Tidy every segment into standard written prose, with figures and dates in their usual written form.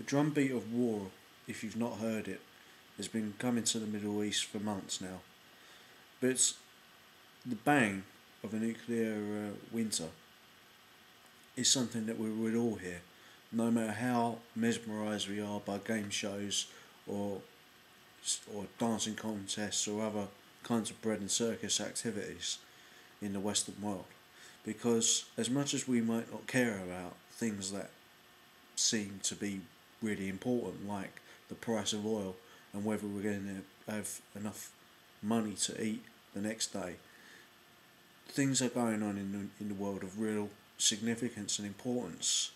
The drumbeat of war, if you've not heard it, has been coming to the Middle East for months now. But it's the bang of a nuclear winter is something that we would all hear, no matter how mesmerised we are by game shows or dancing contests or other kinds of bread and circus activities in the Western world. Because as much as we might not care about things that seem to be really important, like the price of oil and whether we're going to have enough money to eat the next day, things are going on in the world of real significance and importance.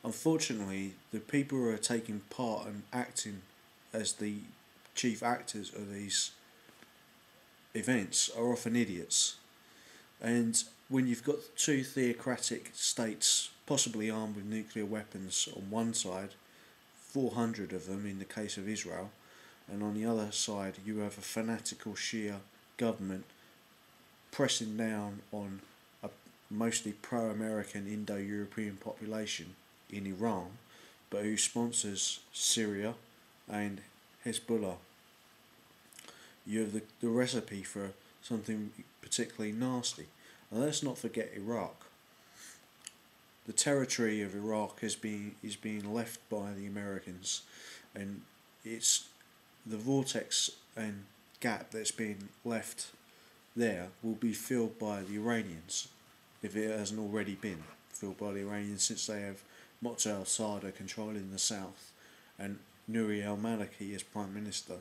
Unfortunately, the people who are taking part and acting as the chief actors of these events are often idiots. And when you've got two theocratic states, possibly armed with nuclear weapons on one side, 400 of them in the case of Israel, and on the other side you have a fanatical Shia government pressing down on a mostly pro-American Indo-European population in Iran, but who sponsors Syria and Hezbollah. You have the recipe for something particularly nasty. And let's not forget Iraq. The territory of Iraq is being left by the Americans, and it's the vortex and gap that's been left there will be filled by the Iranians, if it hasn't already been filled by the Iranians, since they have Muqtada al-Sadr controlling the south and Nouri al-Maliki as Prime Minister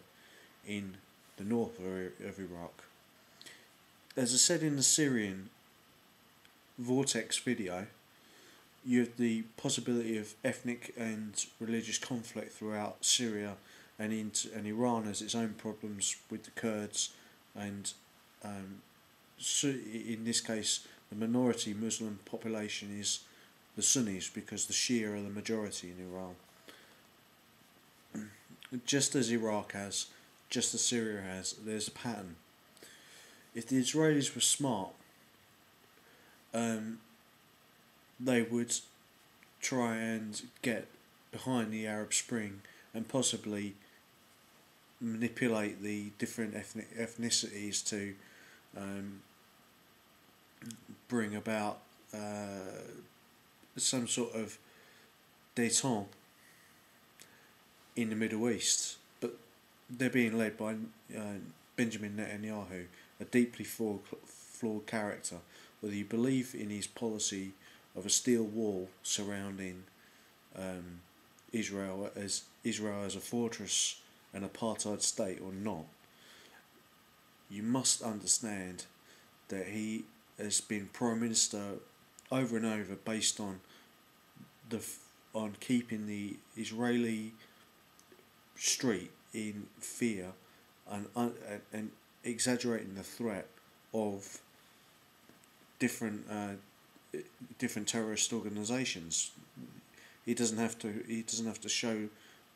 in the north of Iraq. As I said in the Syrian vortex video, you have the possibility of ethnic and religious conflict throughout Syria and Iran has its own problems with the Kurds and in this case the minority Muslim population is the Sunnis because the Shia are the majority in Iran. Just as Iraq has, just as Syria has, there's a pattern. If the Israelis were smart, they would try and get behind the Arab Spring and possibly manipulate the different ethnicities to bring about some sort of détente in the Middle East. But they're being led by Benjamin Netanyahu, a deeply flawed character. Whether you believe in his policy of a steel wall surrounding Israel as a fortress and apartheid state or not, you must understand that he has been Prime Minister over and over based on keeping the Israeli street in fear and exaggerating the threat of different terrorist organisations. He doesn't have to show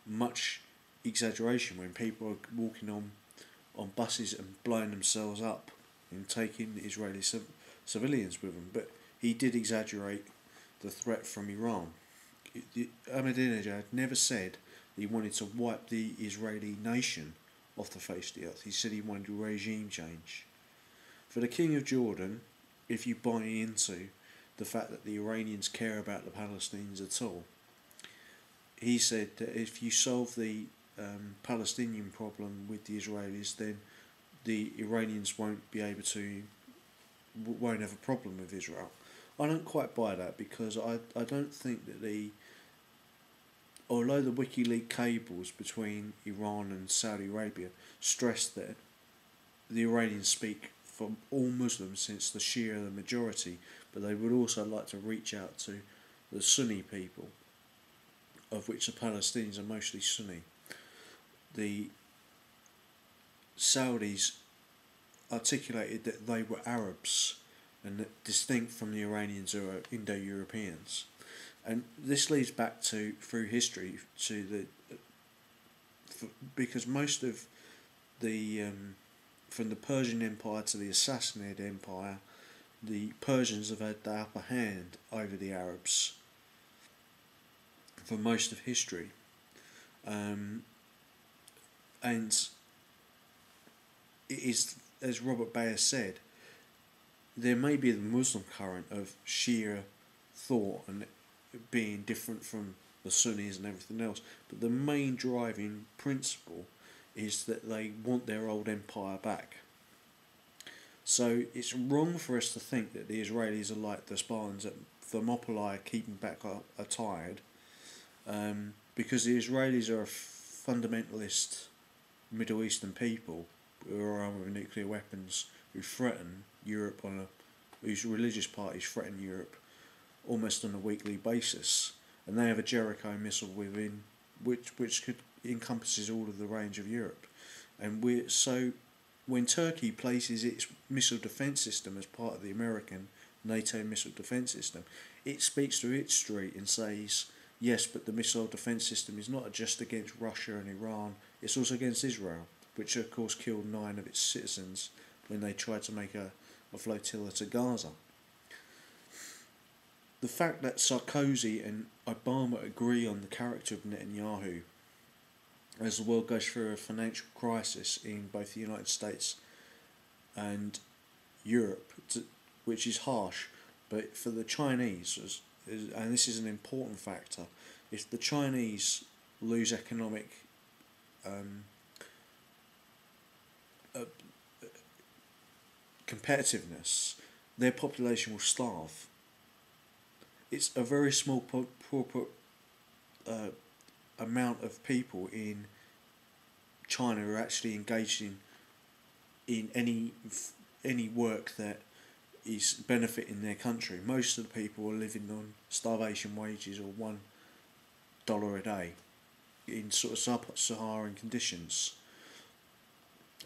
much exaggeration when people are walking on buses and blowing themselves up and taking Israeli civilians with them. But he did exaggerate the threat from Iran. Ahmadinejad never said that he wanted to wipe the Israeli nation off the face of the earth. He said he wanted regime change. For the King of Jordan, if you buy into the fact that the Iranians care about the Palestinians at all, he said that if you solve the Palestinian problem with the Israelis, then the Iranians won't have a problem with Israel. I don't quite buy that because I don't think that although the WikiLeaks cables between Iran and Saudi Arabia stress that the Iranians speak for all Muslims since the Shia are the majority, but they would also like to reach out to the Sunni people, of which the Palestinians are mostly Sunni. The Saudis articulated that they were Arabs and that distinct from the Iranians who are Indo-Europeans. And this leads back through history because most of the from the Persian Empire to the Sassanid Empire, the Persians have had the upper hand over the Arabs for most of history. And it is, as Robert Bayer said, there may be the Muslim current of Shia thought and being different from the Sunnis and everything else, but the main driving principle is that they want their old empire back. So it's wrong for us to think that the Israelis are like the Spartans at Thermopylae keeping back a tide, because the Israelis are a fundamentalist Middle Eastern people who are armed with nuclear weapons, who threaten Europe whose religious parties threaten Europe almost on a weekly basis, and they have a Jericho missile within which could encompasses all of the range of Europe, and when Turkey places its missile defence system as part of the American NATO missile defence system, it speaks to its street and says, yes, but the missile defence system is not just against Russia and Iran, it's also against Israel, which of course killed 9 of its citizens when they tried to make a flotilla to Gaza. The fact that Sarkozy and Obama agree on the character of Netanyahu as the world goes through a financial crisis in both the United States and Europe, which is harsh, but for the Chinese, and this is an important factor, if the Chinese lose economic competitiveness, their population will starve. It's a very small amount of people in China who are actually engaged in any work that is benefiting their country. Most of the people are living on starvation wages or $1 a day in sort of sub-Saharan conditions.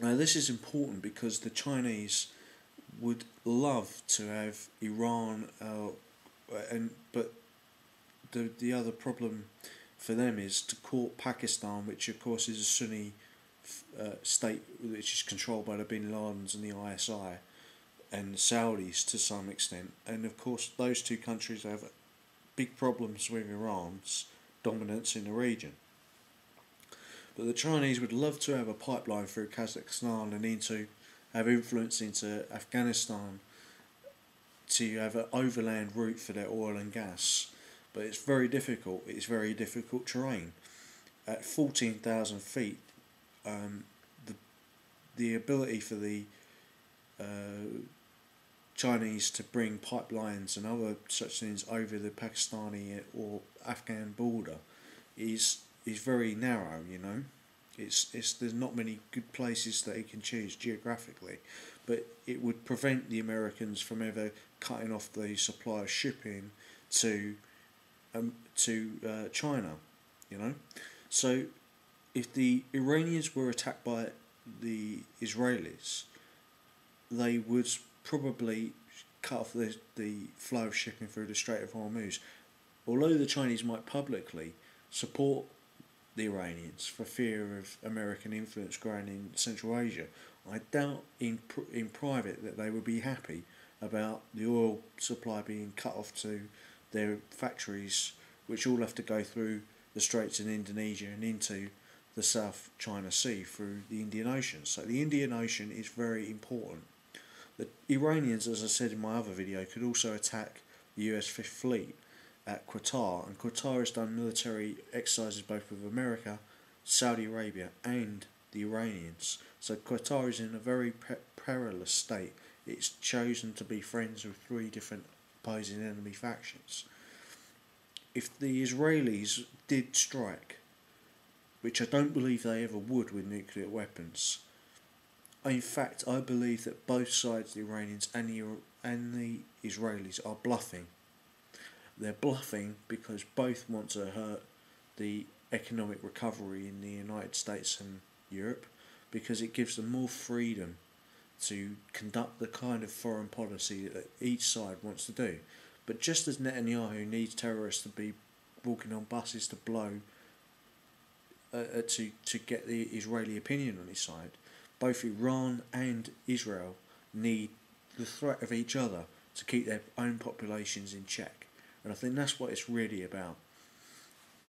Now this is important because the Chinese would love to have Iran, but the other problem for them is to court Pakistan, which of course is a Sunni state which is controlled by the Bin Ladens and the ISI and the Saudis to some extent, and of course those two countries have big problems with Iran's dominance in the region. But the Chinese would love to have a pipeline through Kazakhstan and have influence into Afghanistan, to have an overland route for their oil and gas, but it's very difficult. It's very difficult terrain. At 14,000 feet, the ability for the Chinese to bring pipelines and other such things over the Pakistani or Afghan border is very narrow. There's not many good places that it can choose geographically, but it would prevent the Americans from ever cutting off the supply of shipping to China. So if the Iranians were attacked by the Israelis, they would probably cut off the flow of shipping through the Strait of Hormuz. Although the Chinese might publicly support the Iranians for fear of American influence growing in Central Asia, I doubt in private that they would be happy about the oil supply being cut off to their factories, which all have to go through the Straits in Indonesia and into the South China Sea through the Indian Ocean. So the Indian Ocean is very important. The Iranians, as I said in my other video, could also attack the US Fifth Fleet at Qatar, and Qatar has done military exercises both with America, Saudi Arabia and the Iranians. So Qatar is in a very perilous state. It's chosen to be friends with 3 different opposing enemy factions. If the Israelis did strike, which I don't believe they ever would with nuclear weapons, in fact I believe that both sides, the Iranians and the Israelis, are bluffing. They're bluffing because both want to hurt the economic recovery in the United States and Europe, because it gives them more freedom to conduct the kind of foreign policy that each side wants to do. But just as Netanyahu needs terrorists to be walking on buses to blow to get the Israeli opinion on his side, both Iran and Israel need the threat of each other to keep their own populations in check. And I think that's what it's really about.